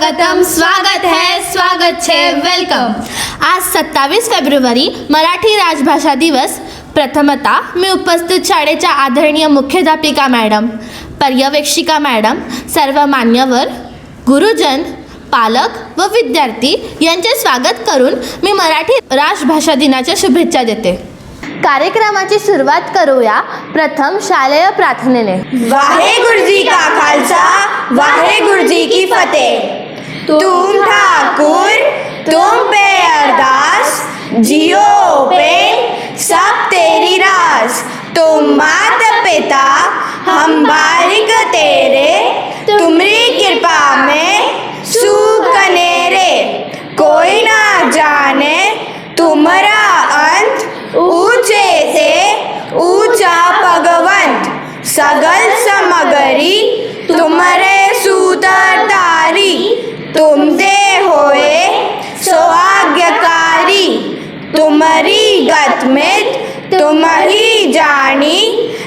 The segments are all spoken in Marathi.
स्वागत છે वेलकम। आज 27 फेब्रुवारी मराठी राजभाषा दिवस। प्रथमतः मी उपस्थित शाळेच्या आदरणीय मुख्याध्यापिका मॅडम, पर्यवेक्षिका मॅडम, सर्व मान्यवर, गुरुजन, पालक व विद्यार्थी यांचे स्वागत करून मी मराठी राजभाषा दिनाच्या शुभेच्छा देते। कार्यक्रमाची सुरुवात करूया प्रथम शालेय प्रार्थनेने। वाहेगुरु जी का खालसा, वाहेगुरु जी की फतेह। तुम ठाकुर, तुम पे अरदास, जियो पे सब तेरी रास। तुम मात पिता हम बारिक तेरे, तुम्हारी कृपा में सुख कनेरे। कोई ना जाने तुम्हारा अंत, ऊंचे से ऊंचा भगवंत। सगल समगरी तुम्हारे सूतर तारी, तुमसे होए सौभाग्यकारी। तुम्हारी गत में तुम्हारी जानी,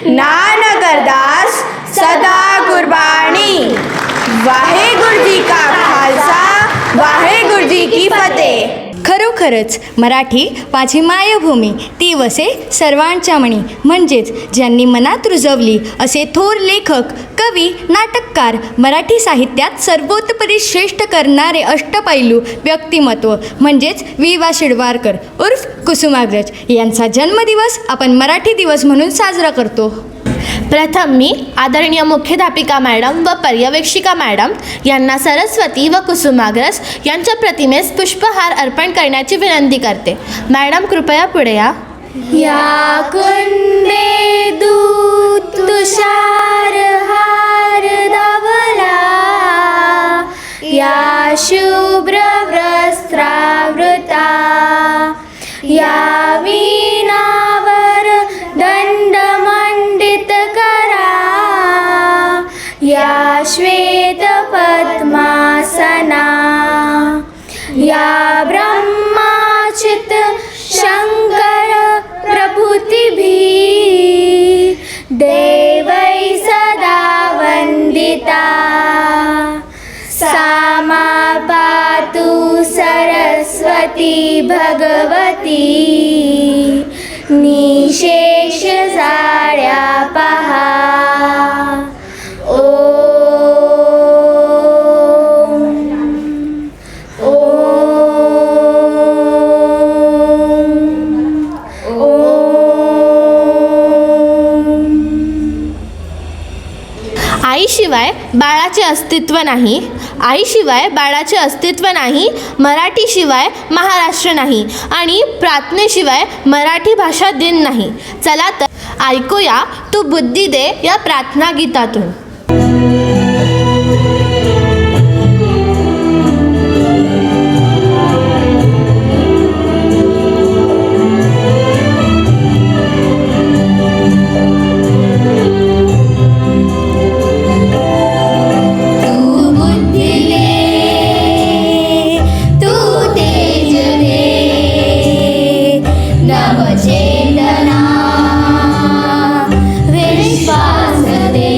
नानक अरदास सदा कुर्बानी। वाहेगुरु जी का खालसा, वाहेगुरु जी की फतेह। खरोखरच मराठी माझी मायभूमी, ती वसे सर्वांच्या मणी। म्हणजेच ज्यांनी मनात रुजवली असे थोर लेखक, कवी, नाटककार, मराठी साहित्यात सर्वोत्तपरी श्रेष्ठ करणारे अष्टपैलू व्यक्तिमत्व म्हणजेच वि.वा. शिरवाडकर उर्फ कुसुमाग्रज यांचा जन्मदिवस आपण मराठी दिवस म्हणून साजरा करतो। प्रथम मी आदरणीय मुख्याध्यापिका मॅडम व पर्यवेक्षिका मॅडम यांना सरस्वती व कुसुमाग्रज यांच्या प्रतिमेस पुष्पहार अर्पण करण्याची विनंती करते। मॅडम कृपया पुढे या। या कुंदे दूत तुषार हार धवला, या शुभ्र वस्त्रावृता, या वीणावर दंडमंडित करा, या श्वेत पद्मासना, या ब्रह्माचित शंकर प्रभृतिभिः देवै सदा वंदिता। सा मा पातु सरस्वती भगवती, निशेष जाड्या पहा। आईशिवाय बाळाचे अस्तित्व नाही, आईशिवाय बाळाचे अस्तित्व नाही, मराठीशिवाय महाराष्ट्र नाही आणि प्रार्थनेशिवाय मराठी भाषा दिन नाही। चला तर ऐकूया तू बुद्धी दे या प्रार्थना गीतातून। चेतना विश्वास दे।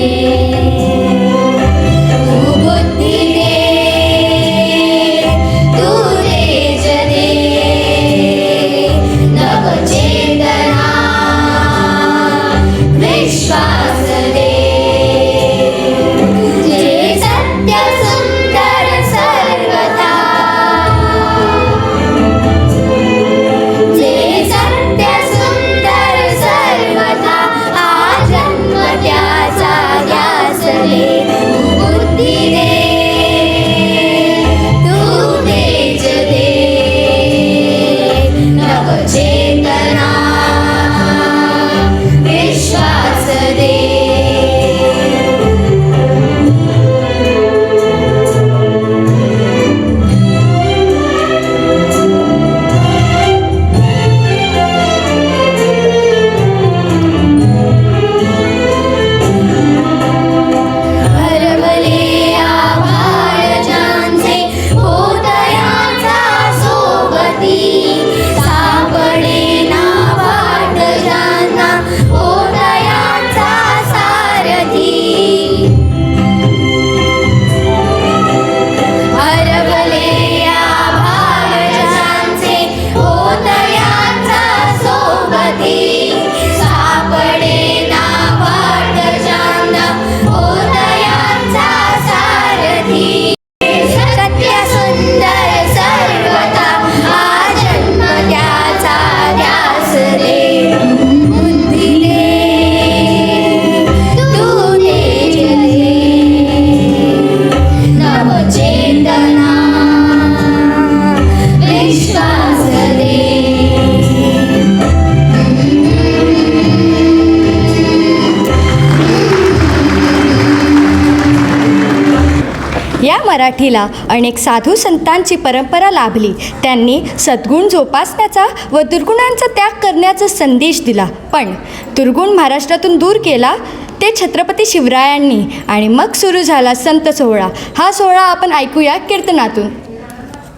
मराठीला अनेक साधू संतांची परंपरा लाभली. त्यांनी सद्गुण जोपासण्याचा व दुर्गुणांचा त्याग करण्याचा संदेश दिला. पण दुर्गुण महाराष्ट्रातून दूर केला ते छत्रपती शिवरायांनी. आणि मग सुरू झाला संत सोहळा. हा सोहळा आपण ऐकूया कीर्तनातून.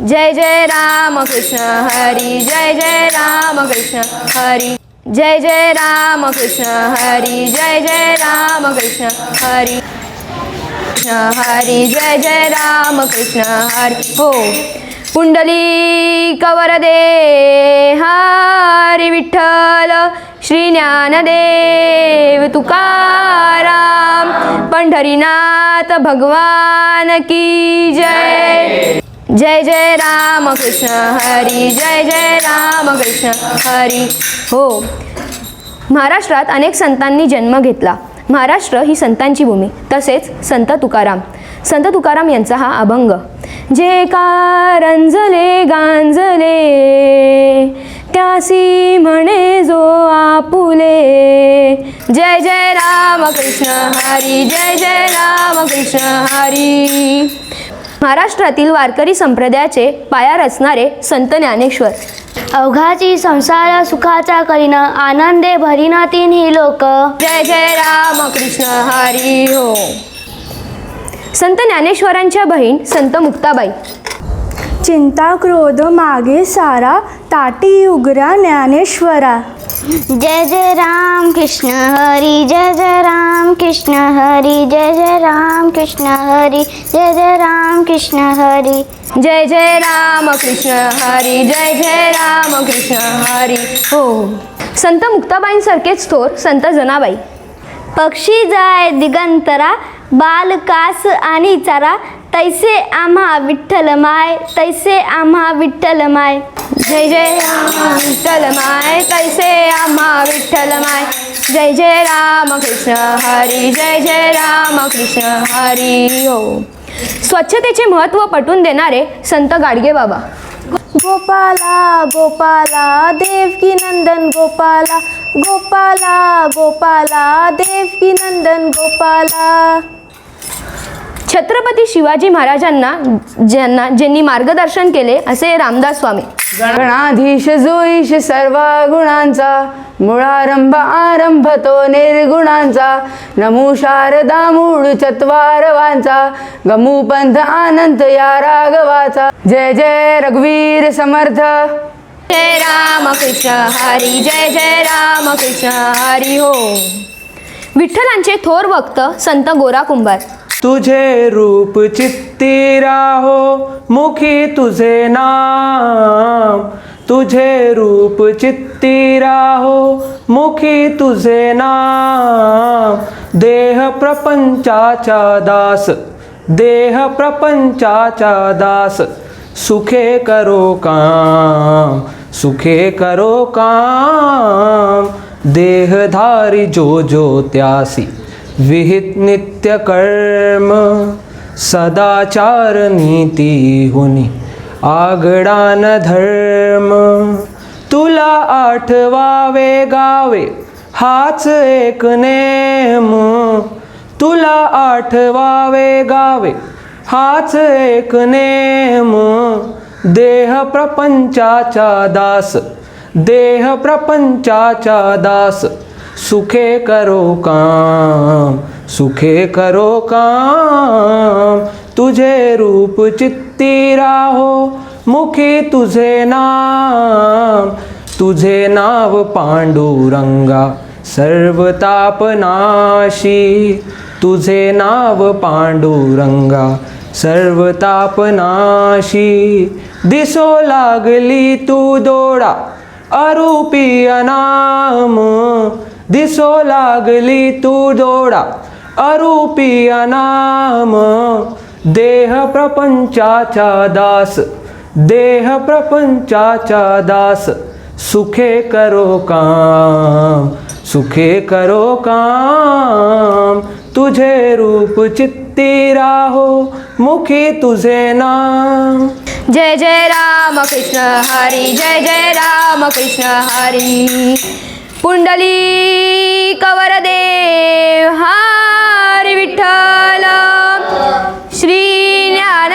जय जय राम कृष्ण हरी, जय जय राम कृष्ण हरी, जय जय राम कृष्ण हरी, जय जय राम कृष्ण हरी, कृष्ण हरी, जय जय राम कृष्ण हरी. हो. पुंडलिक वरदे हरी विठ्ठल, श्री ज्ञानदेव तुकाराम, पंढरीनाथ भगवान की जय. जय जय राम कृष्ण हरी, जय जय राम कृष्ण हरी. हो. महाराष्ट्रात अनेक संतांनी जन्म घेतला. महाराष्ट्र ही संतांची भूमी. तसेच संत तुकाराम यांचा हा अभंग. जे कारंजले गांजले त्यासी म्हणे जो आपुले, जय जय राम कृष्ण हरी, जय जय राम कृष्ण हरी. महाराष्ट्रातील वारकरी संप्रदायाचे पाया रचणारे संत ज्ञानेश्वर. अवघाची संसार सुखाचा करीन, आनंदे भरीन तिन्ही लोक. जय जय राम कृष्ण हरी. हो. संत ज्ञानेश्वरांच्या बहीण संत मुक्ताबाई. चिंता क्रोध मागे सारा, ताटी उघड्या ज्ञानेश्वरा. जय जय राम कृष्ण हरी, जय जय राम कृष्ण हरी, जय जय राम कृष्ण हरी, जय जय राम कृष्ण हरी. जय जय राम कृष्ण हरी, जय जय राम कृष्ण हरी. हो. संत मुक्ताबाईंसारखेच थोर संत जनाबाई. पक्षी जाय दिगंतरा, बालकास आणि चारा, तैसे आम्हा विठ्ठल माय, तैसे आम्हा विठ्ठल माय. जय जय राम विठ्ठल माय, तैसे आम्हा विठ्ठल माय. जय जय राम कृष्ण हरी, जय जय राम कृष्ण हरी. हो. स्वच्छतेचे महत्त्व पटवून देणारे संत गाडगे बाबा. गोपाला गोपाला देवकी नंदन गोपाला, गोपाला गोपाला देवकी नंदन गोपाला. छत्रपती शिवाजी महाराजांना ज्यांनी मार्गदर्शन केले असे रामदास स्वामी. गणाधीश जोईश सर्व गुणांचा, मुळारंभ आरंभ तो निर्गुणांचा. नमो शारदा मूळ चत्वारवांचा, गमू पंथ आनंद या राघवाचा. जय जय रघुवीर समर्थ. जय राम कृष्ण हरी, जय जय राम कृष्ण हरी. हो. विठ्ठलांचे थोर भक्त संत गोरा कुंभार. तुझे रूप चित्ती राहो, मुखी तुझे नाम. तुझे रूप चित्ती राहो, मुखी तुझे नाम. देह प्रपंचाचा दास, देह प्रपंचाचा दास. सुखे करो काम, सुखे करो काम. देहधारी जो जो त्यासी, विहित नित्य कर्म. सदाचार नीती हुनी, आगडान धर्म. तुला आठवावे गावे, हाच एक नेम. तुला आठवावे गावे, हाच एक नेम. देह प्रपंचाचा दास, देह प्रपंचाचा दास. सुखे करो काम, सुखे करो काम. तुझे रूप चित्ती राहो, मुखी तुझे नाम. तुझे नाव पांडुरंगा, सर्व तापनाशी. तुझे नाव पांडुरंगा, सर्व तापनाशी. दिसो लागली तू दोडा, अरूपी अनाम. दिसो लागली तू दोडा, अरूपी अनाम. देह प्रपंचाचा दास, देह प्रपंचाचा दास. सुखे करो काम, सुखे करो काम. तुझे रूप चित्ती राहो, मुखी तुझे नाम. जय जय राम कृष्ण हरी, जय जय राम कृष्ण हरी. पुंडलिक वरदे हरी विठ्ठल, श्री ज्ञान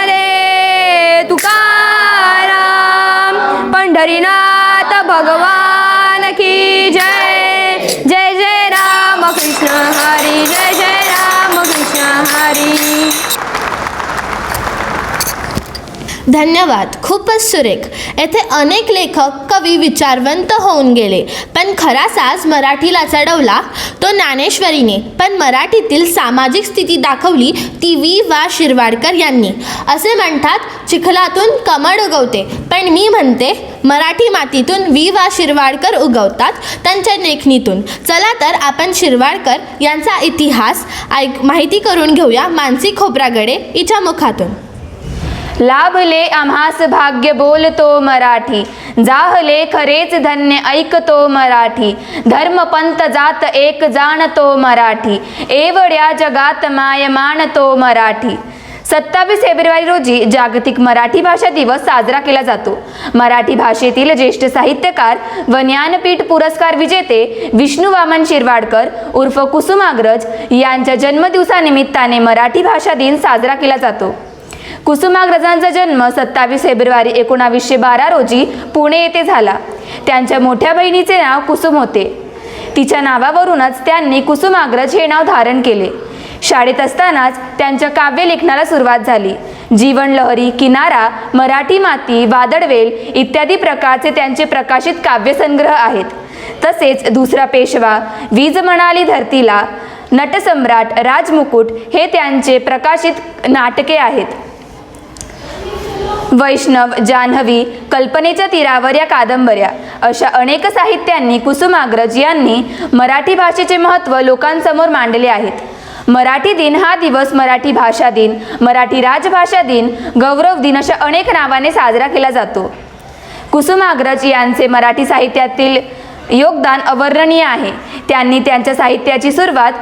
नारी. धन्यवाद. खूपच सुरेख. येथे अनेक लेखक कवी विचारवंत होऊन गेले, पण खरा साज मराठीला चढवला तो ज्ञानेश्वरीने. पण मराठीतील सामाजिक स्थिती दाखवली ती वि.वा. शिरवाडकर यांनी. असे म्हणतात चिखलातून कमळ उगवते, पण मी म्हणते मराठी मातीतून वि.वा. शिरवाडकर उगवतात त्यांच्या लेखणीतून. चला तर आपण शिरवाडकर यांचा इतिहास माहिती करून घेऊया मानसी खोब्रागडे हिच्या मुखातून. लाभले आम्हास भाग्य बोलतो मराठी, जाहले खरेच धन्य ऐकतो मराठी, धर्म पंथ जात एक जाणतो मराठी, एवढ्या जगात माय मानतो मराठी. 27 फेब्रुवारी रोजी जागतिक मराठी भाषा दिवस साजरा केला जातो. मराठी भाषेतील ज्येष्ठ साहित्यकार व ज्ञानपीठ पुरस्कार विजेते विष्णू वामन शिरवाडकर उर्फ कुसुमाग्रज यांच्या जन्मदिवसानिमित्ताने मराठी भाषा दिन साजरा केला जातो. कुसुमाग्रजांचा जन्म 27 फेब्रुवारी 1912 रोजी पुणे येथे झाला. त्यांच्या मोठ्या बहिणीचे नाव कुसुम होते. तिच्या नावावरूनच त्यांनी कुसुमाग्रज हे नाव धारण केले. शाळेत असतानाच त्यांच्या काव्यलेखनाला सुरुवात झाली. जीवनलहरी, किनारा, मराठी माती, वादळवेल इत्यादी प्रकारचे त्यांचे प्रकाशित काव्यसंग्रह आहेत. तसेच दुसरा पेशवा, वीज म्हणाली धरतीला, नटसम्राट, राजमुकुट हे त्यांचे प्रकाशित नाटके आहेत. वैष्णव, जान्हवी, कल्पनेच्या तीरावर या कादंबऱ्या अशा अनेक साहित्यांनी कुसुमाग्रज यांनी मराठी भाषेचे महत्त्व लोकांसमोर मांडले आहेत. मराठी दिन हा दिवस मराठी भाषा दिन, मराठी राजभाषा दिन, गौरव दिन अशा अनेक नावाने साजरा केला जातो. कुसुमाग्रज यांचे मराठी साहित्यातील योगदान अवर्णनीय आहे. त्यांनी त्यांच्या साहित्याची सुरुवात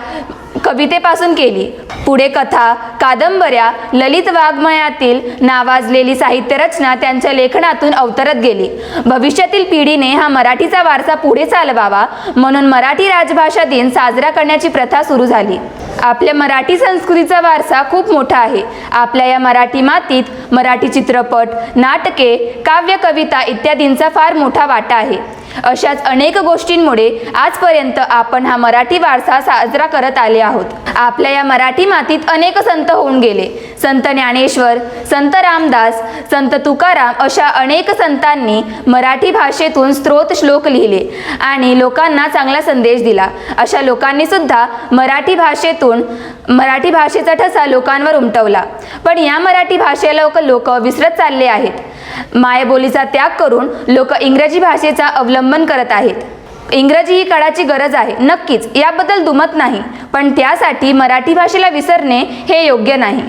कवितेपासून केली. पुढे कथा, कादंबऱ्या, ललित वाङ्मयातील नावाजलेली साहित्य रचना त्यांच्या लेखनातून अवतरत गेली. भविष्यातील पिढीने हा मराठीचा वारसा पुढे चालवावा म्हणून मराठी राजभाषा दिन साजरा करण्याची प्रथा सुरू झाली. आपल्या मराठी संस्कृतीचा वारसा खूप मोठा आहे. आपल्या या मराठी मातीत मराठी चित्रपट, नाटके, काव्य, कविता इत्यादींचा फार मोठा वाटा आहे. अशाच अनेक गोष्टींमुळे आजपर्यंत आपण हा मराठी वारसा साजरा करत आले आहोत. आपल्या या मराठी मातीत अनेक संत होऊन गेले. संत ज्ञानेश्वर, संत रामदास, संत तुकाराम अशा अनेक संतांनी मराठी भाषेतून स्तोत्र श्लोक लिहिले आणि लोकांना चांगला संदेश दिला. अशा लोकांनी सुद्धा मराठी मराठी भाषेचा ठसा लोकांवर उमटवला. पण या मराठी भाषेला लोक विसरत चालले आहेत. मायबोलीचा त्याग करून लोक इंग्रजी भाषेचा अवलंबन करत आहेत. इंग्रजी ही काळाची गरज आहे, नक्कीच, याबद्दल दुमत नाही. पण त्यासाठी मराठी भाषेला विसरणे हे योग्य नाही.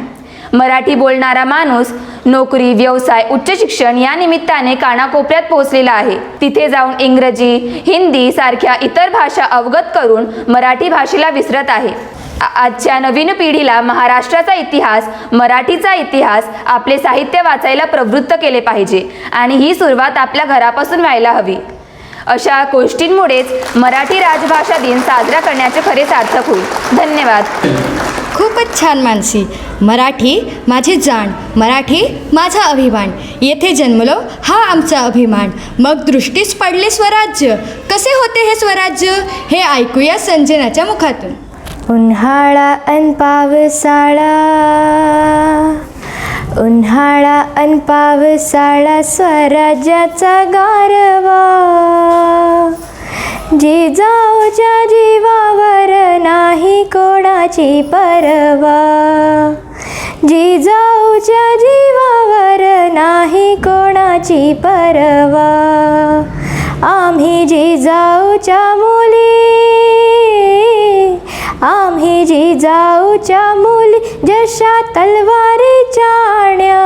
मराठी बोलणारा माणूस नोकरी, व्यवसाय, उच्च शिक्षण या निमित्ताने कानाकोपऱ्यात पोहोचलेला आहे. तिथे जाऊन इंग्रजी, हिंदी सारख्या इतर भाषा अवगत करून मराठी भाषेला विसरत आहे. आजच्या नवीन पिढीला महाराष्ट्राचा इतिहास, मराठीचा इतिहास, आपले साहित्य वाचायला प्रवृत्त केले पाहिजे आणि ही सुरुवात आपल्या घरापासून व्हायला हवी. अशा गोष्टींमुळेच मराठी राजभाषा दिन साजरा करण्याचे खरे सार्थक होईल. धन्यवाद. खूपच छान मानसी. मराठी माझी जाण, मराठी माझा अभिमान. येथे जन्मलो हा आमचा अभिमान. मग दृष्टीस पडले स्वराज्य, कसे होते हे स्वराज्य हे ऐकूया संजनाच्या मुखातून. उन्हाळा अन पावसाळा, उन्हाळा अन पावसाळा, स्वराज्याचा गारवा, जिजाऊच्या जीवावर नाही कोणाची परवा, जिजाऊच्या जीवावर नाही कोणाची परवा. आम्ही जिजाऊच्या मुली, आम्ही जिजाऊच्या मुली, जशा तलवारीच्या आण्या,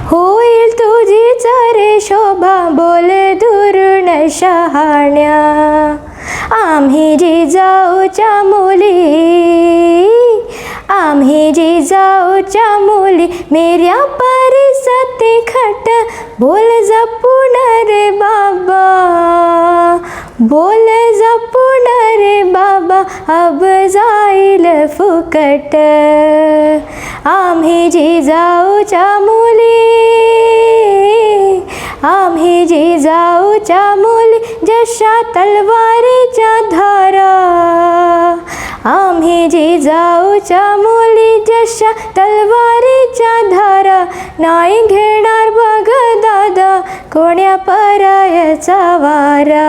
होईल तुझीच रे शोभा, बोल दुरून शहाण्या. आम्ही जिजाऊच्या मुली, आम्ही जिजाऊच्या मुली, मेऱ्या परिसती खट, बोल जपून रे बाबा, बोल जपून रे बाबा, अब जाईल फुकट. आम्ही जिजाऊच्या मुली, आम्ही जिजाऊच्या मुली, जशा तलवारीच्या धारा, आम्ही जिजाऊच्या मुली जशा तलवारीच्या धारा नाही घेणार बघ दादा कोण्या परायाचा वारा.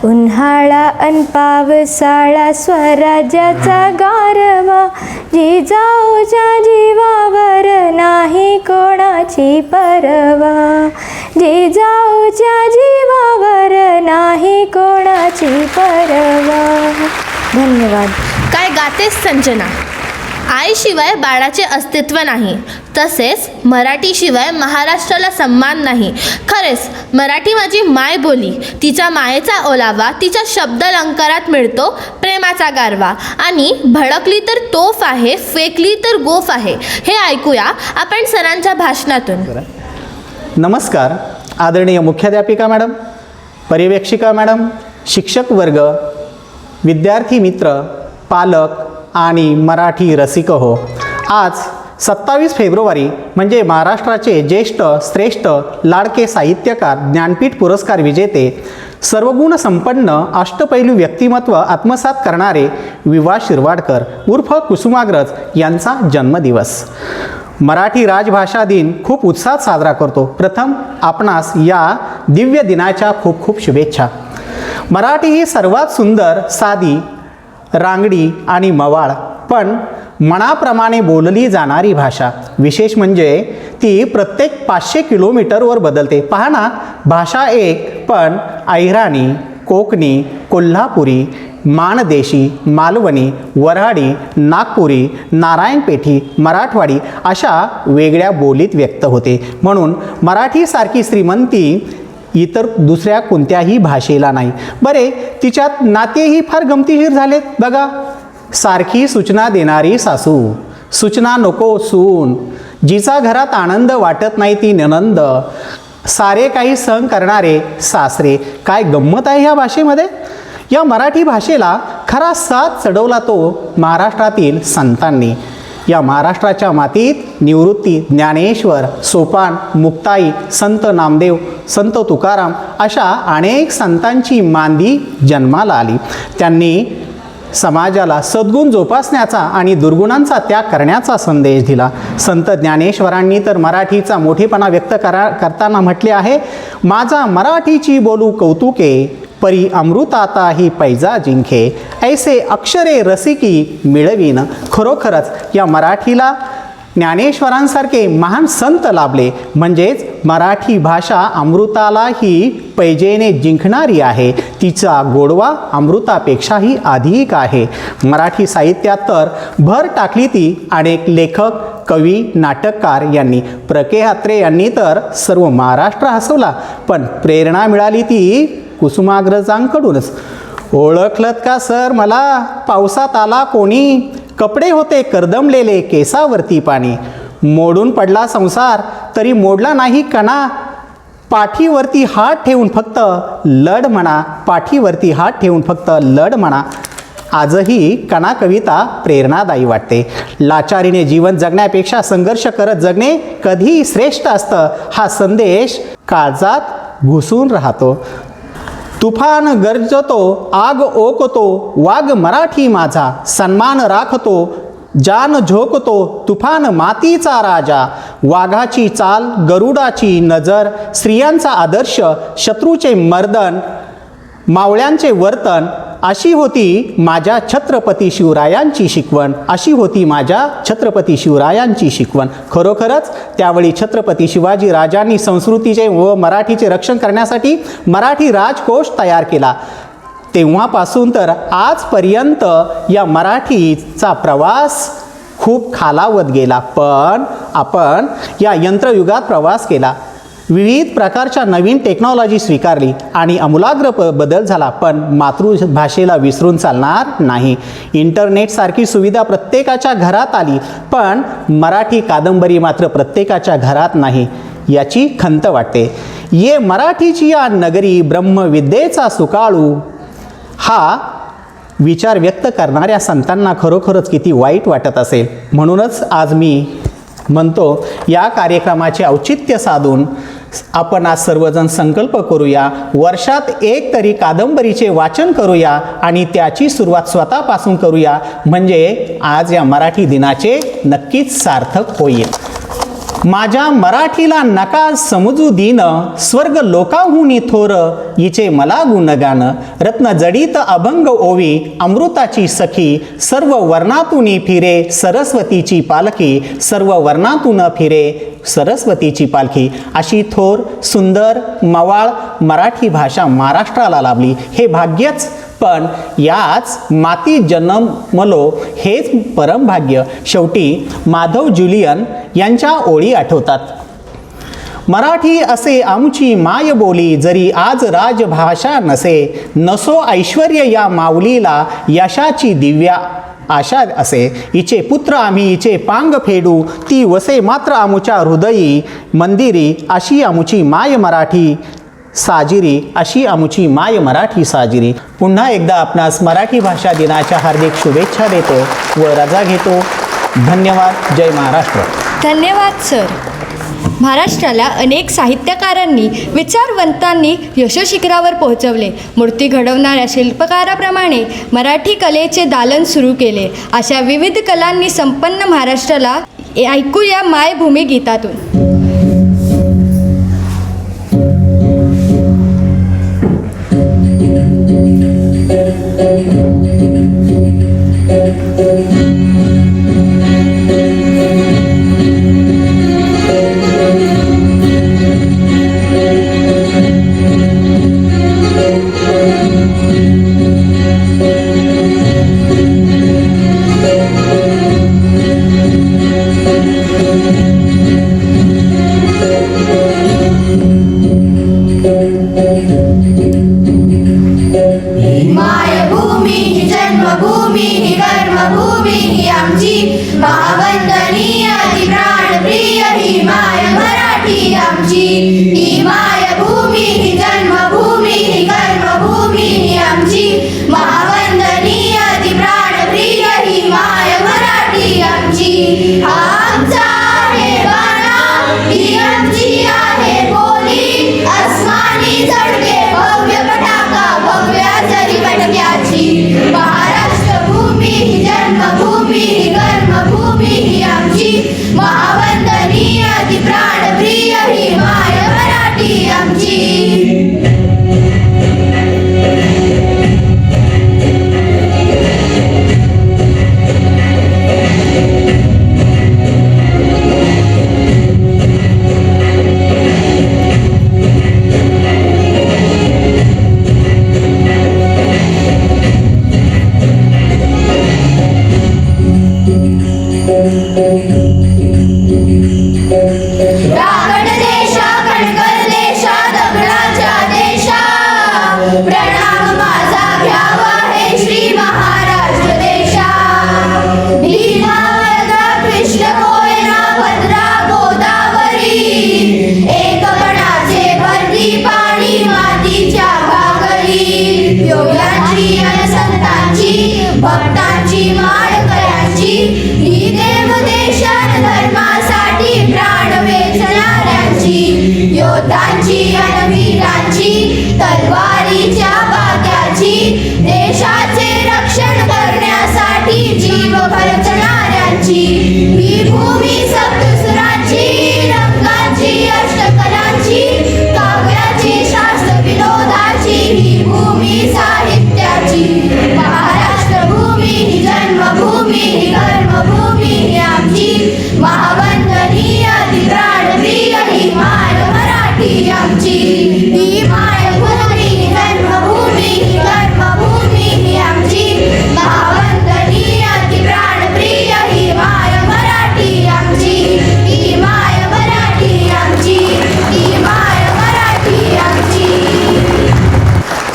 उन्हाळा अन पावसाळा स्वराज्याचा गारवा जिजाऊच्या जीवावर नाही कोणाची परवा. जिजाऊच्या जीवावर नाही कोणाची परवा. धन्यवाद. काय गातेस संजना. आईशिवाय बाळाचे अस्तित्व नाही, तसेच मराठीशिवाय महाराष्ट्राला सन्मान नाही. खरेच मराठी माझी माय बोली. तिच्या मायेचा ओलावा तिच्या शब्दालंकारात मिळतो. प्रेमाचा गारवा. आणि भडकली तर तोफ आहे, फेकली तर गोफ आहे. हे ऐकूया आपण सरांच्या भाषणातून. नमस्कार. आदरणीय मुख्याध्यापिका मॅडम, पर्यवेक्षिका मॅडम, शिक्षक वर्ग, विद्यार्थी मित्र, पालक आणि मराठी रसिक हो. आज 27 फेब्रुवारी म्हणजे महाराष्ट्राचे ज्येष्ठ श्रेष्ठ लाडके साहित्यकार, ज्ञानपीठ पुरस्कार विजेते, सर्वगुण संपन्न अष्टपैलू व्यक्तिमत्व आत्मसात करणारे वि.वा. शिरवाडकर उर्फ कुसुमाग्रज यांचा जन्मदिवस. मराठी राजभाषा दिन खूप उत्साहात साजरा करतो. प्रथम आपणास या दिव्य दिनाच्या खूप खूप शुभेच्छा. मराठी ही सर्वात सुंदर, साधी, रांगडी आणि मवाळ पण मनाप्रमाणे बोलली जाणारी भाषा. विशेष म्हणजे ती प्रत्येक 500 किलोमीटरवर बदलते. पहा ना, भाषा एक पण अहिराणी, कोकणी, कोल्हापुरी, माणदेशी, मालवणी, वऱ्हाडी, नागपुरी, नारायणपेठी, मराठवाडी अशा वेगळ्या बोलीत व्यक्त होते. म्हणून मराठीसारखी श्रीमंती इतर दुसऱ्या कोणत्याही भाषेला नाही. बरे, तिच्यात नातेही फार गमतीशीर झालेत बघा. सारखी सूचना देणारी सासू, सूचना नको सून, जिचा घरात आनंद वाटत नाही ती ननंद, सारे काही सहन करणारे सासरे. काय गंमत आहे ह्या भाषेमध्ये. या मराठी भाषेला खरा साथ चढवला तो महाराष्ट्रातील संतांनी. या महाराष्ट्राच्या मातीत निवृत्ती, ज्ञानेश्वर, सोपान, मुक्ताई, संत नामदेव, संत तुकाराम अशा अनेक संतांची मांदी जन्माला आली. त्यांनी समाजाला सद्गुण जोपासण्याचा आणि दुर्गुणांचा त्याग करण्याचा संदेश दिला. संत ज्ञानेश्वरांनी तर मराठीचा मोठेपणा व्यक्त करताना म्हटले आहे, माझा मराठीची बोलू कौतुके, परी अमृताता ही पैजा जिंके, ऐसे अक्षरे रसिकी मिळवीन. खरोखरच या मराठीला ज्ञानेश्वरांसारखे महान संत लाभले. म्हणजेच मराठी भाषा अमृतालाही पैजेने जिंकणारी आहे. तिचा गोडवा अमृतापेक्षाही अधिक आहे. मराठी साहित्यात तर भर टाकली ती अनेक लेखक, कवी, नाटककार यांनी. प्र.के. अत्रे यांनी तर सर्व महाराष्ट्र हसवला. पण प्रेरणा मिळाली ती कुसुमाग्रजांकडूनच. ओळखलत का सर मला, पावसात आला कोणी, कपडे होते करदमलेले, केसावरती पाणी, मोडून पडला संसार तरी मोडला नाही कणा, पाठीवरती हात ठेवून फक्त लढ म्हणा, पाठीवरती हात ठेवून फक्त लढ म्हणा. आजही कणा कविता प्रेरणादायी वाटते. लाचारीने जीवन जगण्यापेक्षा संघर्ष करत जगणे कधीही श्रेष्ठ असतं, हा संदेश काळजात घुसून राहतो. तुफान गरजतो, आग ओकतो, वाघ मराठी माझा, सन्मान राखतो, जान झोकतो, तुफान मातीचा राजा, वाघाची चाल, गरुडाची नजर, स्त्रियांचा आदर्श, शत्रूचे मर्दन, मावळ्यांचे वर्तन, अशी होती माझ्या छत्रपती शिवरायांची शिकवण, अशी होती माझ्या छत्रपती शिवरायांची शिकवण. खरोखरच त्यावेळी छत्रपती शिवाजी राजांनी संस्कृतीचे व मराठीचे रक्षण करण्यासाठी मराठी राजकोष तयार केला. तेव्हापासून तर आजपर्यंत या मराठीचा प्रवास खूप खालावत गेला. पण आपण या यंत्रयुगात प्रवास केला, विविध प्रकारच्या नवीन टेक्नॉलॉजी स्वीकारली आणि आमूलाग्र बदल झाला. पण मातृभाषेला विसरून चालणार नाही. इंटरनेटसारखी सुविधा प्रत्येकाच्या घरात आली, पण मराठी कादंबरी मात्र प्रत्येकाच्या घरात नाही, याची खंत वाटते. ये मराठीची या नगरी, ब्रह्मविद्येचा सुकाळू, हा विचार व्यक्त करणाऱ्या संतांना खरोखरच किती वाईट वाटत असेल. म्हणूनच आज मी म्हणतो, या कार्यक्रमाचे औचित्य साधून आपण आज सर्वजण संकल्प करूया, वर्षात एक तरी कादंबरीचे वाचन करूया आणि त्याची सुरुवात स्वतःपासून करूया, म्हणजे आज या मराठी दिनाचे नक्कीच सार्थक होईल. माझ्या मराठीला नका समजू दीन, स्वर्ग लोकाहुनी थोर, हिचे मला गुणगान. रत्न जडित अभंग ओवी, अमृताची सखी, सर्व वर्णातून फिरे सरस्वतीची पालखी, सर्व वर्णातून फिरे सरस्वतीची पालखी. अशी थोर सुंदर मवाळ मराठी भाषा महाराष्ट्राला लाभली, हे भाग्यच. पण याच माती जन्मलो हेच परमभाग्य. शेवटी माधव जुलियन यांच्या ओळी आठवतात. मराठी असे आमची माय बोली, जरी आज राजभाषा नसे, नसो ऐश्वर्य या माऊलीला, यशाची दिव्या आशा असे. हिचे पुत्र आम्ही हिचे पांग फेडू, ती वसे मात्र आमुच्या हृदयी मंदिरी, अशी आमुची माय मराठी साजिरी, अशी आमुची माय मराठी साजिरी. पुन्हा एकदा आपणास मराठी भाषा दिनाच्या हार्दिक शुभेच्छा देतो व रजा घेतो. धन्यवाद. जय महाराष्ट्र. धन्यवाद सर. महाराष्ट्राला अनेक साहित्यकारांनी, विचारवंतांनी यशशिखरावर पोहोचवले. मूर्ती घडवणाऱ्या शिल्पकाराप्रमाणे मराठी कलेचे दालन सुरू केले. अशा विविध कलांनी संपन्न महाराष्ट्राला ऐकूया मायभूमी गीतातून. मायभूमी ही जन्मभूमी ही कर्मभूमी ही आमची, महावंदनीय ती प्राणप्रिय ही माय मराठी आमची. ही मायभूमी ही जन्मभूमी ही कर्मभूमी ही आमची, महावंदनीय ती प्राणप्रिय ही माय मराठी आमची. हा आमचा आहे बाणा, ही आमची आहे बोली, अस्मानी झडके भव्य पताका, भव्य जरी पटक्याची. महाराष्ट्र भूमी ही जन्मभूमी ही कर्मभूमी ही आमची, महावंदनीय ती प्राणप्रिय ही माय मराठी आमची. रागड देशा कणकल देशा दगडाच्या देशा, प्रणाम माझा घ्यावा हे श्री महाराष्ट्र देशा. भीमा वर्धा कृष्ण कोयना भद्रा गोदावरी, एकपणाचे भरती पाणी मातीच्या घागरी. योग्यांची आणि संतांची भक्तांची माळकऱ्यांची, ही देव देशान धर्मासाठी प्राण वेचणाऱ्यांची, योद्धांची आणि वीरांची तलवारीच्या बाक्याची, देशाचे रक्षण करण्यासाठी जीव खर्चणाऱ्यांची. ही भूमी सप्तसुरांची, रंगांची अष्टकलांची, काव्याची शास्त्र विनोदाची, ही भूमी साहित्याची. महाराष्ट्र भूमी ही जन्मभूमी ही कर्मभूमी ही आमची, महावंदनीय ती प्राणप्रिय ही माय मराठी आमची. ही मायभूमी ही जन्मभूमी ही कर्मभूमी ही आमची, महावंदनीय ती प्राणप्रिय ही माय मराठी आमची. ही माय मराठी आमची, ही माय मराठी आमची.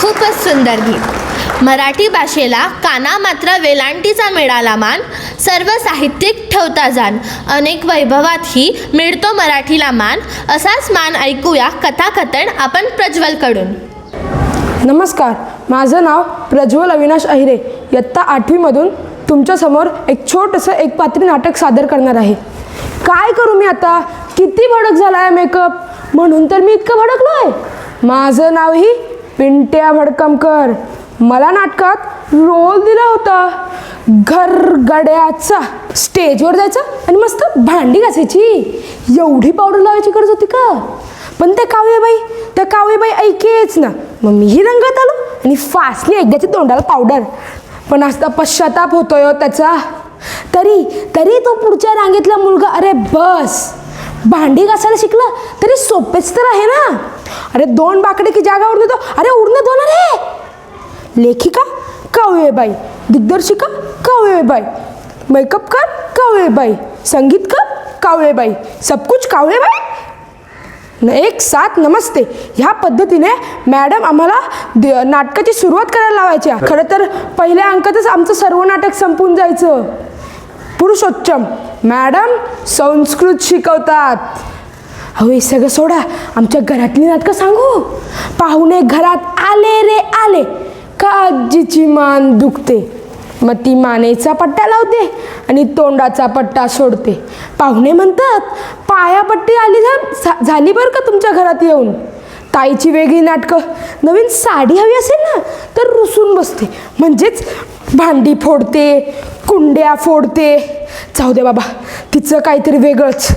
खूपच सुंदर गीत. मराठी भाषेला काना मात्र वेलांटीचा मिळाला मान, सर्व साहित्यिक ठेवता जाण, अनेक वैभवातही मिळतो मराठीला मान. असाच मान ऐकूया कथाकथन आपण प्रज्वलकडून. नमस्कार, माझं नाव प्रज्वल अविनाश अहिरे. इयत्ता 8वीमधून तुमच्यासमोर एक छोटंसं एकपात्री नाटक सादर करणार आहे. काय करू मी आता, किती भडक झाला आहे मेकअप. म्हणून तर मी इतकं भडकलोय. माझं नावही पिंट्या भडकमकर. मला नाटकात रोल दिला होता घरगड्याचा. स्टेजवर जायचं आणि मस्त भांडी घासायची. एवढी पावडर लावायची गरज होती का? पण त्या काव्यबाई ऐकेच ना. मग मीही रंगात आलो आणि फासली एकदाची तोंडाला पावडर. पण आता पश्चाताप होतोय हो त्याचा. तरी तो पुढच्या रांगेतला मुलगा, अरे बस, भांडी घासायला शिकला तरी सोपेच तर आहे ना. अरे 2 बाकडे की जागा उडतो, अरे उडणं 2 रे. लेखिका काव्यबाई, दिग्दर्शिका काव्यबाई, मेकअपकार काव्यबाई, संगीतकार काव्यबाई, सब कुछ काव्यबाई. एक साथ नमस्ते ह्या पद्धतीने मॅडम आम्हाला नाटकाची सुरुवात करायला लावायच्या. खरं तर पहिल्या अंकातच आमचं सर्व नाटक संपून जायचं. पुरुषोत्तम मॅडम संस्कृत शिकवतात. अहो हे सगळं सोडा, आमच्या घरातली नाटकं सांगू. पाहुणे घरात आले रे आले का आजीची मान दुखते. मग ती मानेचा पट्टा लावते आणि तोंडाचा पट्टा सोडते. पाहुणे म्हणतात पायापट्टी आली झाली बरं का तुमच्या घरात येऊन. ताईची वेगळी नाटकं. नवीन साडी हवी असेल ना तर रुसून बसते, म्हणजेच भांडी फोडते, कुंड्या फोडते. जाऊ दे बाबा, तिचं काहीतरी वेगळंच.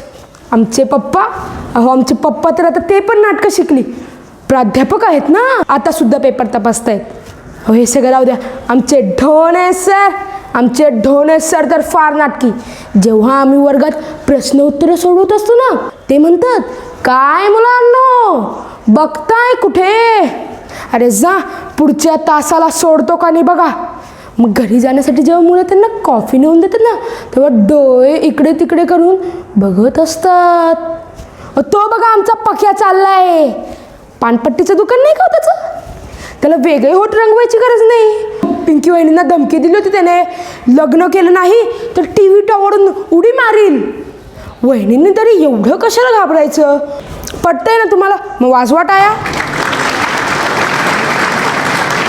आमचे पप्पा तर आता ते पण नाटकं शिकली, प्राध्यापक आहेत ना, आता सुद्धा पेपर तपासतायत. हो हे सगळं राहू द्या. आमचे ढोणे सर तर फार नाटकी. जेव्हा आम्ही वर्गात प्रश्न उत्तरं सोडवत असतो ना, ते म्हणतात, काय मुलांनो बघताय कुठे? अरे जा पुढच्या तासाला सोडतो का नाही बघा. मग घरी जाण्यासाठी जेव्हा मुलं त्यांना कॉफी नेऊन देतात ना, तेव्हा डोळे इकडे तिकडे करून बघत असतात. तो बघा आमचा पक्या चाललाय. पानपट्टीचं दुकान नाही का त्याचं, त्याला वेगळे होट रंगवायची गरज नाही. पिंकी वहिनींना धमकी दिली होती त्याने, लग्न केलं नाही तर TV टॉवरून उडी मारील. वहिनींनी तरी एवढं कशाला घाबरायचं? पटतंय ना तुम्हाला? मग वाजवा टाळ्या.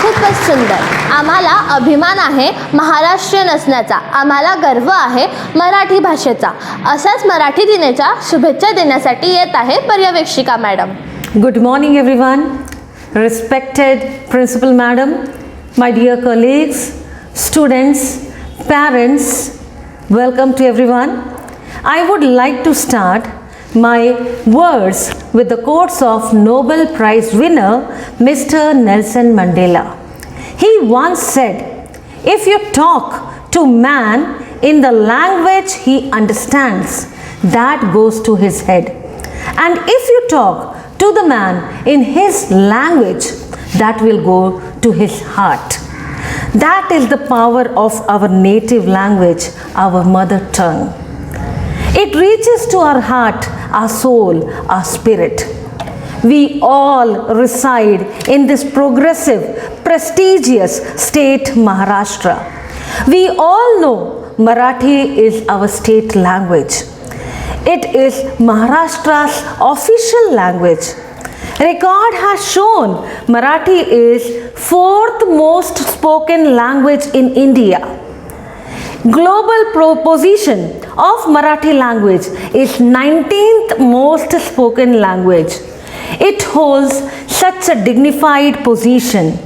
खूपच सुंदर. आम्हाला अभिमान आहे महाराष्ट्रीयन असण्याचा. आम्हाला गर्व आहे मराठी भाषेचा. अशाच मराठी दिनाच्या शुभेच्छा देण्यासाठी येत आहे पर्यवेक्षिका madam. Good morning everyone. Respected Principal Madam, my dear colleagues, students, parents, welcome to everyone. I would like to start my words with the quotes of Nobel Prize winner Mr. Nelson Mandela. He once said, if you talk to man in the language he understands, that goes to his head. And if you talk to the man in his language, that will go to his heart. That is the power of our native language, our mother tongue. It reaches to our heart, our soul, our spirit. We all reside in this progressive, prestigious state Maharashtra. We all know Marathi is our state language. It is Maharashtra's official language. Record has shown Marathi is 4th most spoken language in India. Global position of Marathi language is 19th most spoken language. It holds such a dignified position.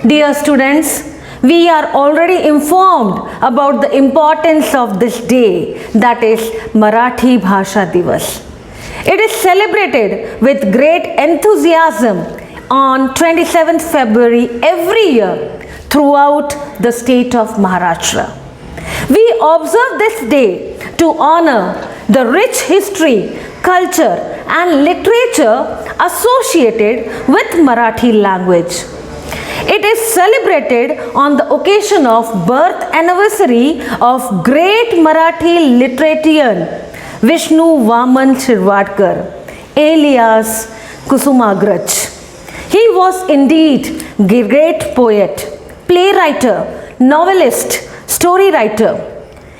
Dear students, we are already informed about the importance of this day, that is Marathi Bhasha Divas. It is celebrated with great enthusiasm on 27th February every year throughout the state of Maharashtra. We observe this day to honor the rich history, culture and literature associated with Marathi language. It is celebrated on the occasion of birth anniversary of great Marathi literarian Vishnu Vaman Shirvadkar, alias Kusumagraj. He was indeed a great poet, playwright, novelist, story writer.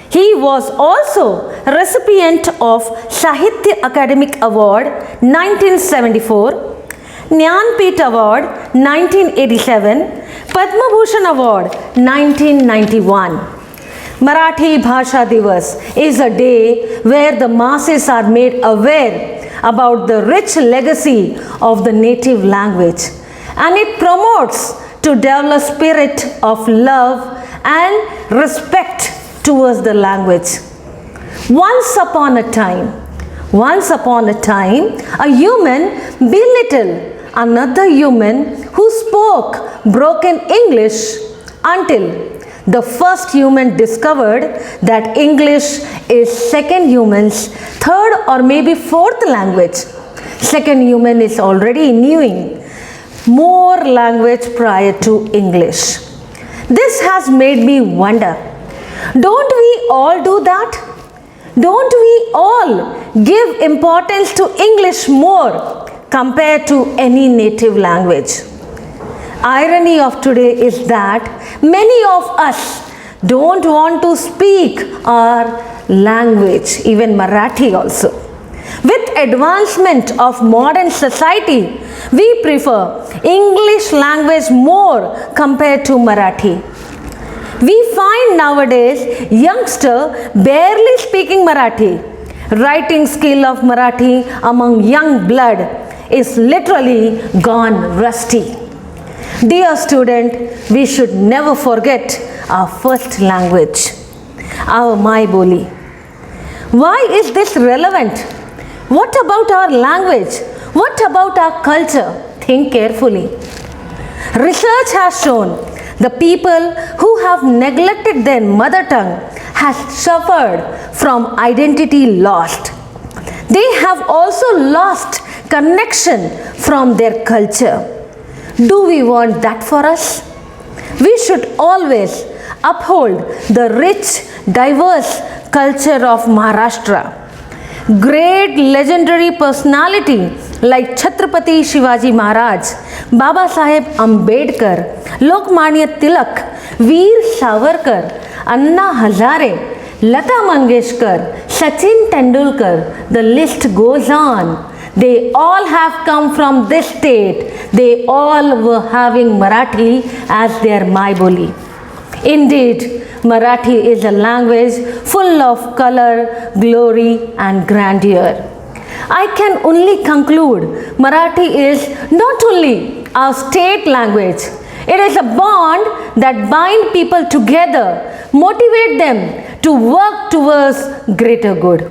He was also recipient of Sahitya Academic Award 1974, Jnanpith Award 1987, Padma Bhushan Award 1991. Marathi Bhasha Divas is a day where the masses are made aware about the rich legacy of the native language, and it promotes to develop spirit of love and respect towards the language. Once upon a time, a human belittled another human who spoke broken English until the first human discovered that English is second human's third or maybe fourth language. Second human is already knowing more language prior to English. This has made me wonder, don't we all do that? Don't we all give importance to English more compared to any native language? Irony of today is that many of us don't want to speak our language, even Marathi also. With advancement of modern society, we prefer English language more compared to Marathi. We find nowadays youngster barely speaking Marathi. Writing skill of Marathi among young blood is literally gone rusty. Dear student, we should never forget our first language, our Mai Boli. Why is this relevant? What about our language? What about our culture? Think carefully. Research has shown the people who have neglected their mother tongue has suffered from identity lost. They have also lost connection from their culture. Do we want that for us? We should always uphold the rich, diverse culture of Maharashtra. Great legendary personality like Chhatrapati Shivaji Maharaj, Baba Saheb Ambedkar, Lokmanya Tilak, Veer Savarkar, Anna Hazare, Lata Mangeshkar, Sachin Tendulkar, the list goes on. They all have come from this state. They all were having Marathi as their Mai Boli. Indeed, Marathi is a language full of color, glory and grandeur. I can only conclude Marathi is not only our state language, it is a bond that binds people together, motivate them to work towards greater good.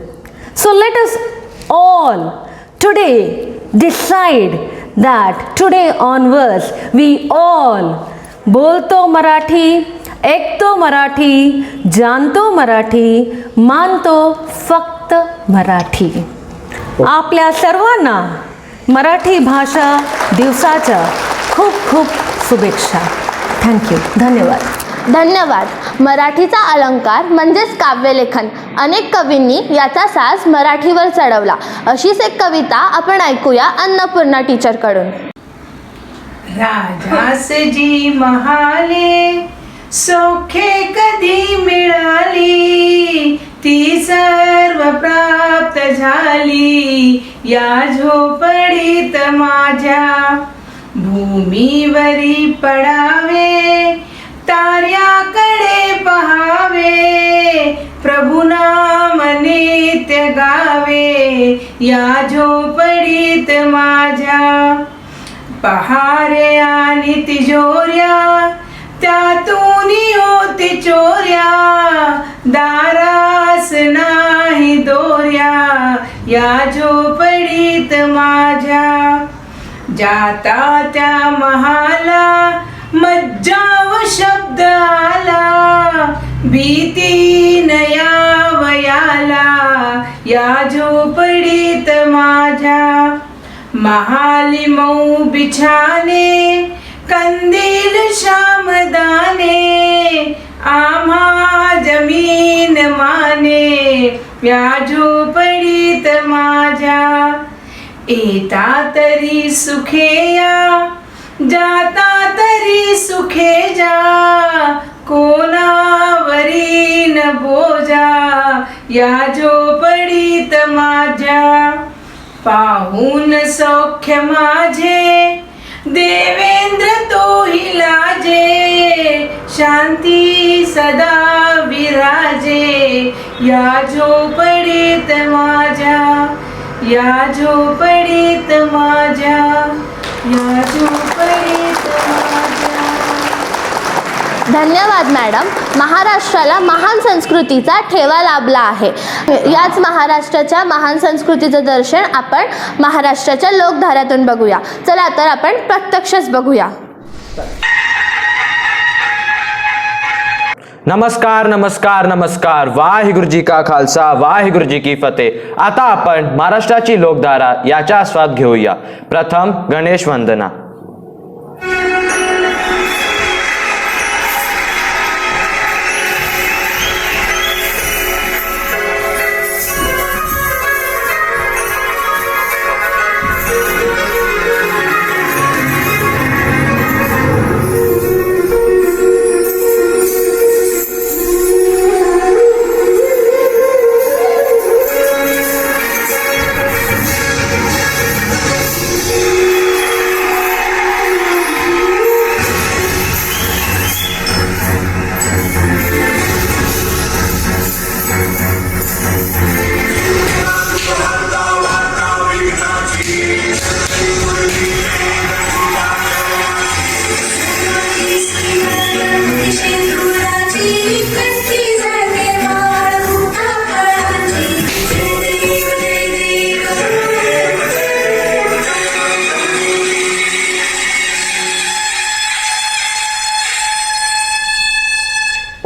So let us all today decide that today onwards we all बोलतो मराठी, ऐकतो मराठी, जानतो मराठी, मानतो फक्त मराठी. आपल्या सर्वांना मराठी भाषा दिवसाच्या खूप खूप शुभेच्छा. थँक्यू. धन्यवाद. धन्यवाद. मराठीचा अलंकार म्हणजेच काव्यलेखन. अनेक कवींनी याचा साज मराठीवर चढवला. अशीच एक कविता आपण ऐकूया अन्नपूर्णा टीचरकडून. राजासजी महाले सौख्ये कधी मिळाली, ती सर्व प्राप्त झाली या झोपडीत माझ्या. भूमीवरी पडावे, तार्याकडे पहावे, प्रभुनाम नित्य गावे या झोपडीत माझ्या. पहारे आणि तिजोऱ्या त्यातून होती चोऱ्या, दारास नाही दोऱ्या या झोपडीत माझ्या. जाता त्या महाला मज्जाव शब्द आला, भीती नयावयाला या झोपडीत माझ्या. महाली मऊ बिछाने, कंदील श्यामदाने, आम्हा जमीन माने या झोपडीत माझ्या. येता तरी सुखे या, जाता तरी सुखे जा, कोणावरी न बोजा या झोपडीत माझ्या. पाहून सौख्य माझे देवेंद्र तोही लाजे, शांती सदा विराजे या झोपडीत माझ्या. या झोपडीत माझ्या, या झोपडीत माझ्या. धन्यवाद मॅडम. महाराष्ट्राला महान संस्कृतीचा ठेवा लाभला आहे. याच महाराष्ट्राच्या महान संस्कृतीचं दर्शन आपण महाराष्ट्राच्या लोकधाऱ्यातून बघूया. चला तर आपण प्रत्यक्षच बघूया. नमस्कार नमस्कार नमस्कार. वाहिगुरु जी का खालसा, वाहिगुरु जी की फतेह. आता आपण महाराष्ट्राची लोकधारा याचा आस्वाद घेऊया. प्रथम गणेश वंदना.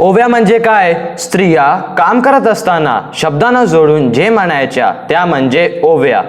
ओव्या म्हणजे काय? स्त्रिया काम करत असताना शब्दांना जोडून जे म्हणायच्या त्या म्हणजे ओव्या.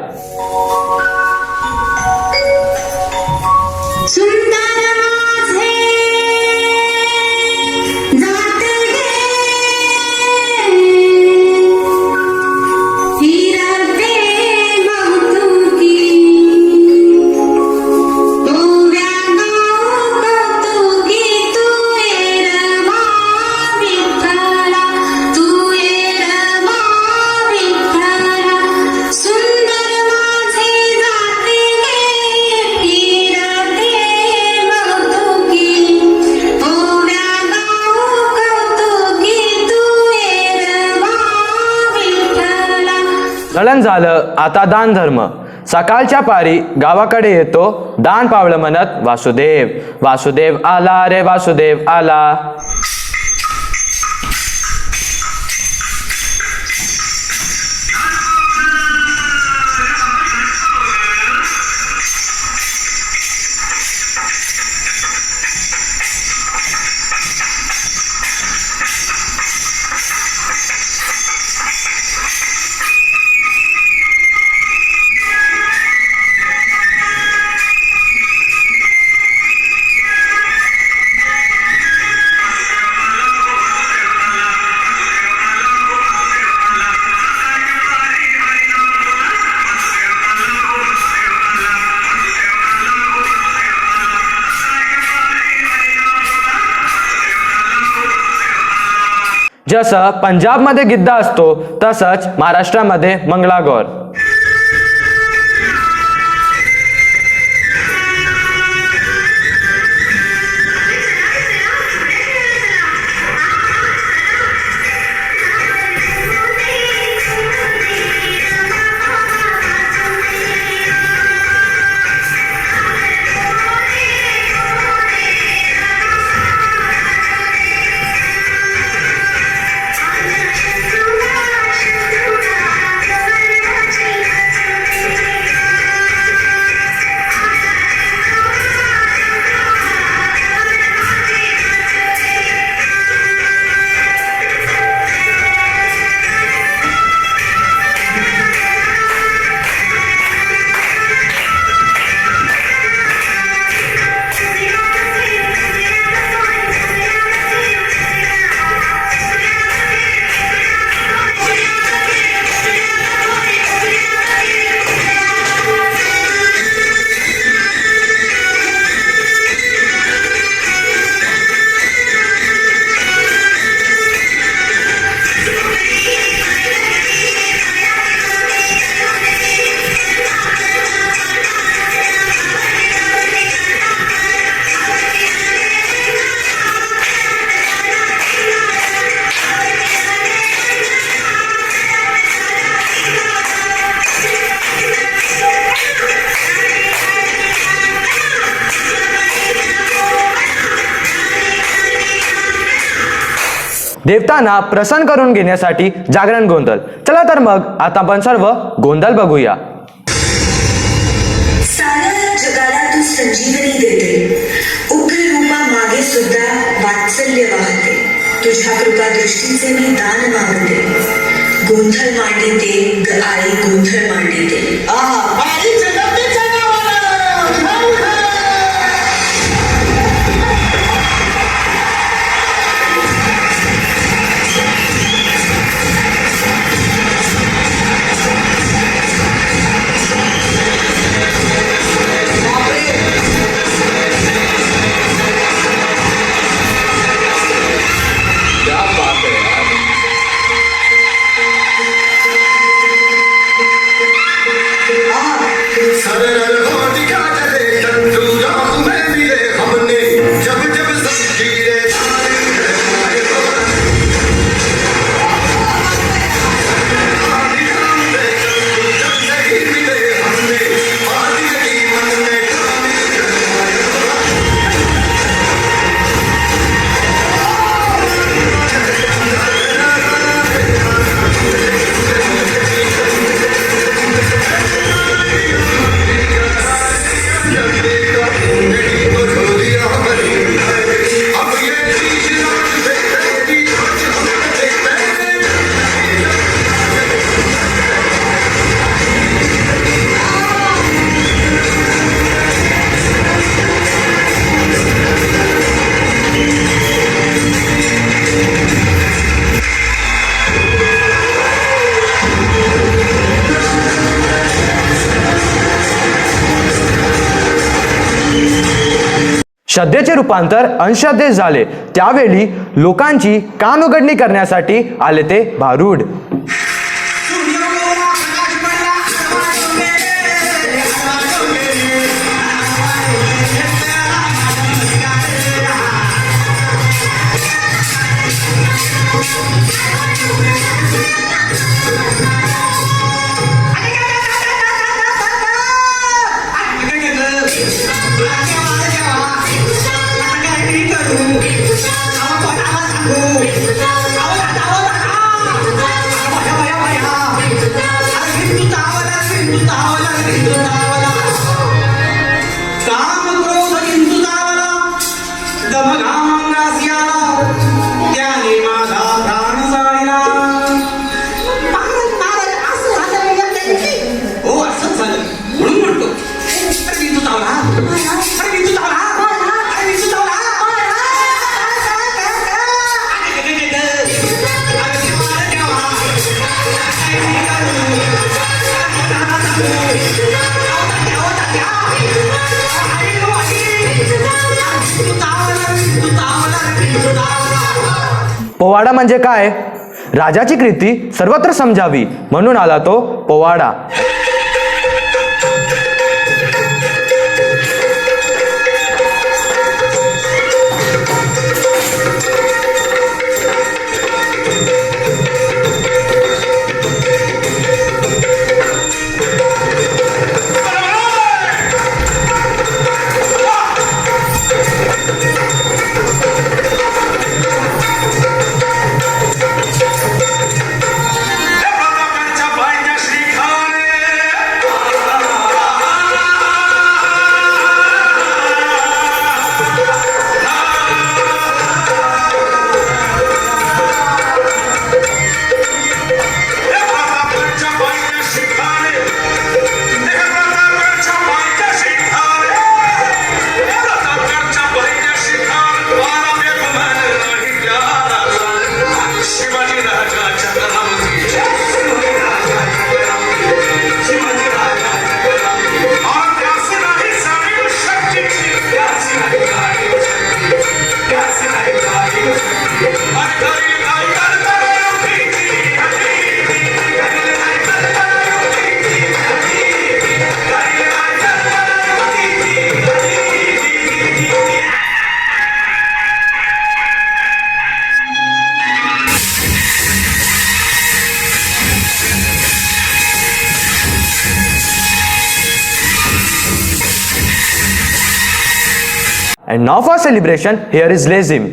दळण झालं, आता दान धर्म. सकाळच्या पारी गावाकडे येतो, दान पावलं म्हणत वासुदेव. वासुदेव आला रे वासुदेव आला. जसं पंजाबमध्ये गिद्दा असतो तसंच महाराष्ट्रामध्ये मंगळागौर. देवतांना प्रसन्न करून घेण्यासाठी जागरण गोंधळ. चला तर मग आता आपण सर्व गोंधळ बघूया. साऱ्या जगाला तू संजीवनी देते, उग्र रूपा मागे सुद्धा वात्सल्य वाहते. तुझ्या कृपा दृष्टीचे मी दान मागते. गोंधळ मांडिते आई गोंधळ मांडिते. श्रद्धेचे रूपांतर अंधश्रद्धेत झाले. त्यावेळी लोकांची कान उघडणी करण्यासाठी आले ते भारूड. पोवाडा म्हणजे काय? राजाची कीर्ती सर्वत्र समजावी म्हणून आला तो पोवाडा. And now for celebration, here is Lezim.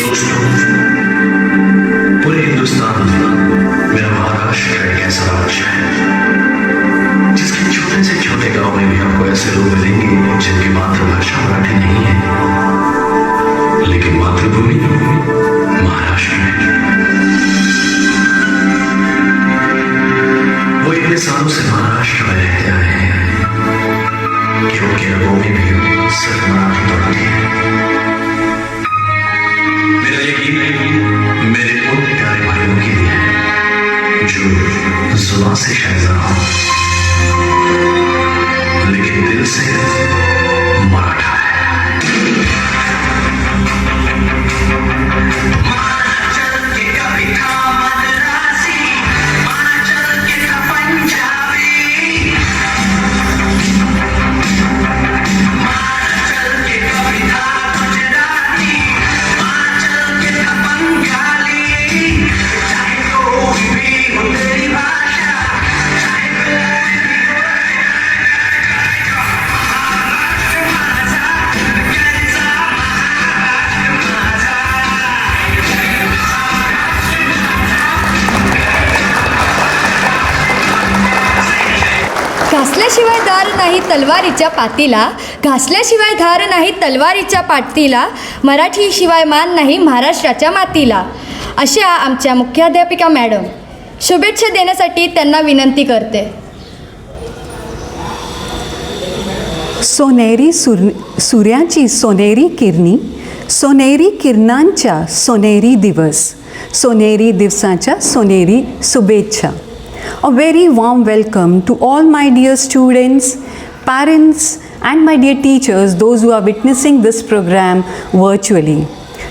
दोस्तों, पूरे हिंदुस्तान मेरा महाराष्ट्र एक ऐसा राज्य है जिसके छोटे से छोटे गांव में भी आपको ऐसे लोग मिलेंगे जिनकी मातृभाषा मराठी नहीं है, लेकिन मातृभूमि महाराष्ट्र है। वो इतने सालों से महाराष्ट्र में रहते आए हैं कि उनके रगों में भी सिर्फ मराठी दौड़ती है। मेरा यकीन है मेरे उन प्यारे भाइयों के लिए जो जुबान से शायद ना हो लेकिन दिल से मराठा है। घासल्याशिवाय धार नाही तलवारीच्या पातीला, घासल्याशिवाय धार नाही तलवारीच्या पातीला, मराठीशिवाय मान नाही महाराष्ट्राच्या मातीला. अशा आमच्या मुख्याध्यापिका मॅडम, शुभेच्छा देण्यासाठी त्यांना विनंती करते. सोनेरी सूर्याची सोनेरी किरणी, सोनेरी किरणांच्या सोनेरी दिवस, सोनेरी दिवसाच्या सोनेरी शुभेच्छा. A very warm welcome to all my dear students, parents and my dear teachers, those who are witnessing this program virtually.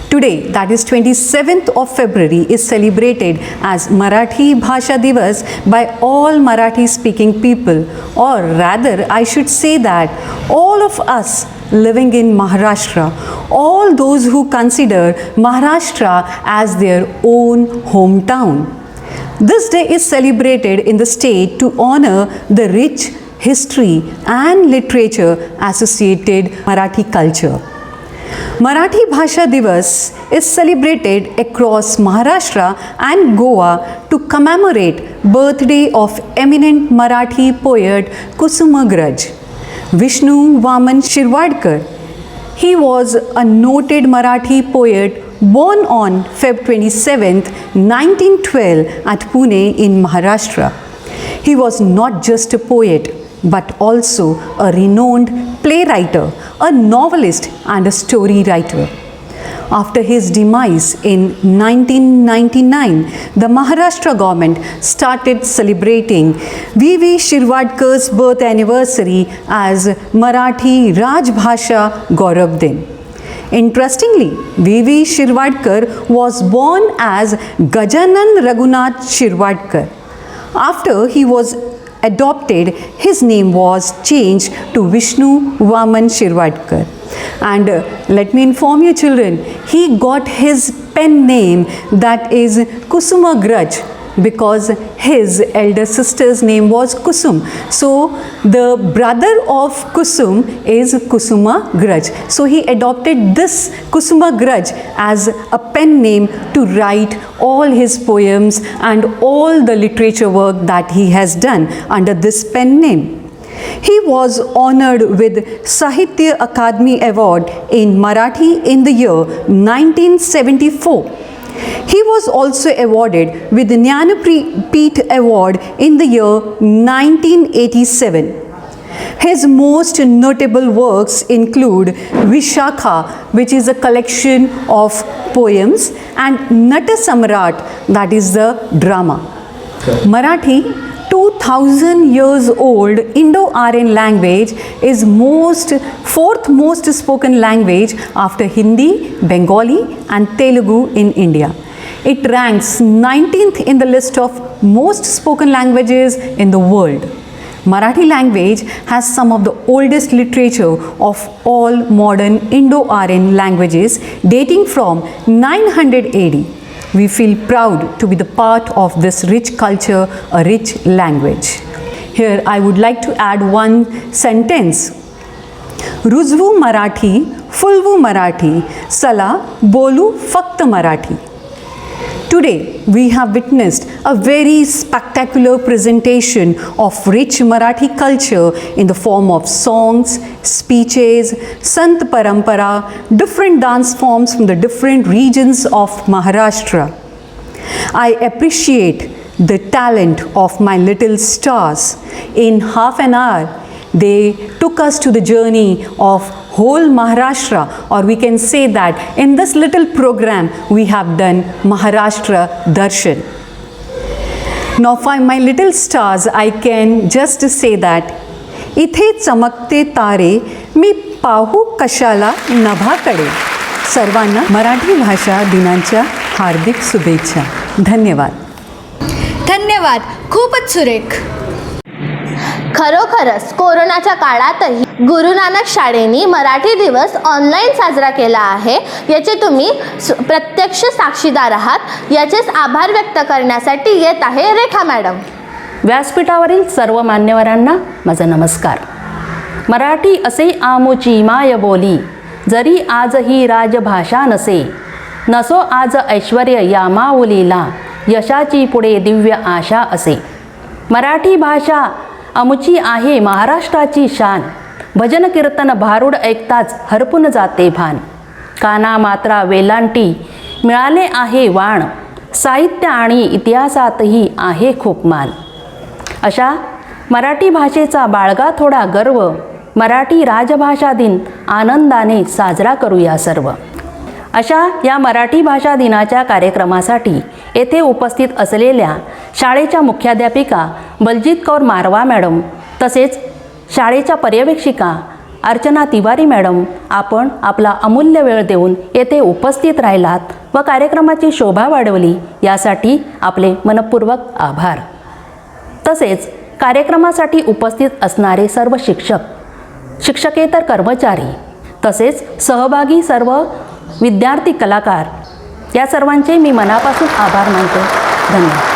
Today, that is 27th of February, is celebrated as Marathi Bhasha Divas by all Marathi speaking people, or rather I should say that all of us living in Maharashtra, all those who consider Maharashtra as their own hometown. This day is celebrated in the state to honor the rich history and literature associated Marathi culture. Marathi Bhasha Divas is celebrated across Maharashtra and Goa to commemorate birthday of eminent Marathi poet Kusumagraj, Vishnu Vaman Shirvadkar. He was a noted Marathi poet born on Feb 27, 1912 at Pune in Maharashtra. He was not just a poet but also a renowned playwright, a novelist and a story writer. After his demise in 1999, the Maharashtra government started celebrating V.V. Shirvadkar's birth anniversary as Marathi Rajbhasha Gaurav Din. Interestingly, V.V. Shirvadkar was born as Gajanan Raghunath Shirvadkar. After he was adopted, his name was changed to Vishnu Vaman Shirvadkar. And let me inform you children, he got his pen name, that is Kusumagraj, because his elder sister's name was Kusum. So the brother of Kusum is Kusumagraj. So he adopted this Kusumagraj as a pen name to write all his poems and all the literature work that he has done under this pen name. He was honored with Sahitya Akademi Award in Marathi in the year 1974. He was also awarded with the Jnanapeeth Award in the year 1987. His most notable works include Vishakha, which is a collection of poems, and Nata Samrat, that is the drama. Marathi, 2000 years old Indo-Aryan language, is fourth most spoken language after Hindi, Bengali and Telugu in India. It ranks 19th in the list of most spoken languages in the world. Marathi language has some of the oldest literature of all modern Indo-Aryan languages dating from 900 AD. We feel proud to be the part of this rich culture, a rich language. Here I would like to add one sentence. रुजवू Marathi फुलवू Marathi, चला बोलू फक्त Marathi. Today, we have witnessed a very spectacular presentation of rich Marathi culture in the form of songs, speeches, Sant Parampara, different dance forms from the different regions of Maharashtra. I appreciate the talent of my little stars. In half an hour, they took us to the journey of whole Maharashtra, or we can say that in this little program we have done Maharashtra Darshan. Now for my little stars, I can just say that इथे चमकते तारे मी पाहू कशाला नभाकडे. सर्वांना मराठी भाषा दिनाच्या हार्दिक शुभेच्छा. धन्यवाद. धन्यवाद. खूपच सुरेख. खरोखरच कोरोनाच्या काळातही गुरु नानक शाळेनी मराठी दिवस ऑनलाईन साजरा केला आहे, याचे तुम्ही प्रत्यक्ष साक्षीदार आहात. याचेच आभार व्यक्त करण्यासाठी येत आहे रेखा मॅडम. व्यासपीठावरील सर्व मान्यवरांना माझा नमस्कार. मराठी असे आमुची माय बोली, जरी आजही राजभाषा नसे, नसो आज ऐश्वर्य या माऊलीला, यशाची पुढे दिव्य आशा असे. मराठी भाषा अमुची आहे महाराष्ट्राची शान, भजन कीर्तन भारूड ऐकताच हरपून जाते भान. काना मात्रा वेलांटी मिळाले आहे वाण, साहित्य आणि इतिहासातही आहे खूप मान. अशा मराठी भाषेचा बाळगा थोडा गर्व, मराठी राजभाषा दिन आनंदाने साजरा करूया सर्व. अशा या मराठी भाषा दिनाच्या कार्यक्रमासाठी येथे उपस्थित असलेल्या शाळेच्या मुख्याध्यापिका बलजीत कौर मारवा मॅडम, तसेच शाळेच्या पर्यवेक्षिका अर्चना तिवारी मॅडम, आपण आपला अमूल्य वेळ देऊन येथे उपस्थित राहिलात व कार्यक्रमाची शोभा वाढवली, यासाठी आपले मनपूर्वक आभार. तसेच कार्यक्रमासाठी उपस्थित असणारे सर्व शिक्षक, शिक्षकेतर कर्मचारी, तसेच सहभागी सर्व विद्यार्थी, कलाकार, या सर्वांचे मी मनापासून आभार मानतो. धन्यवाद.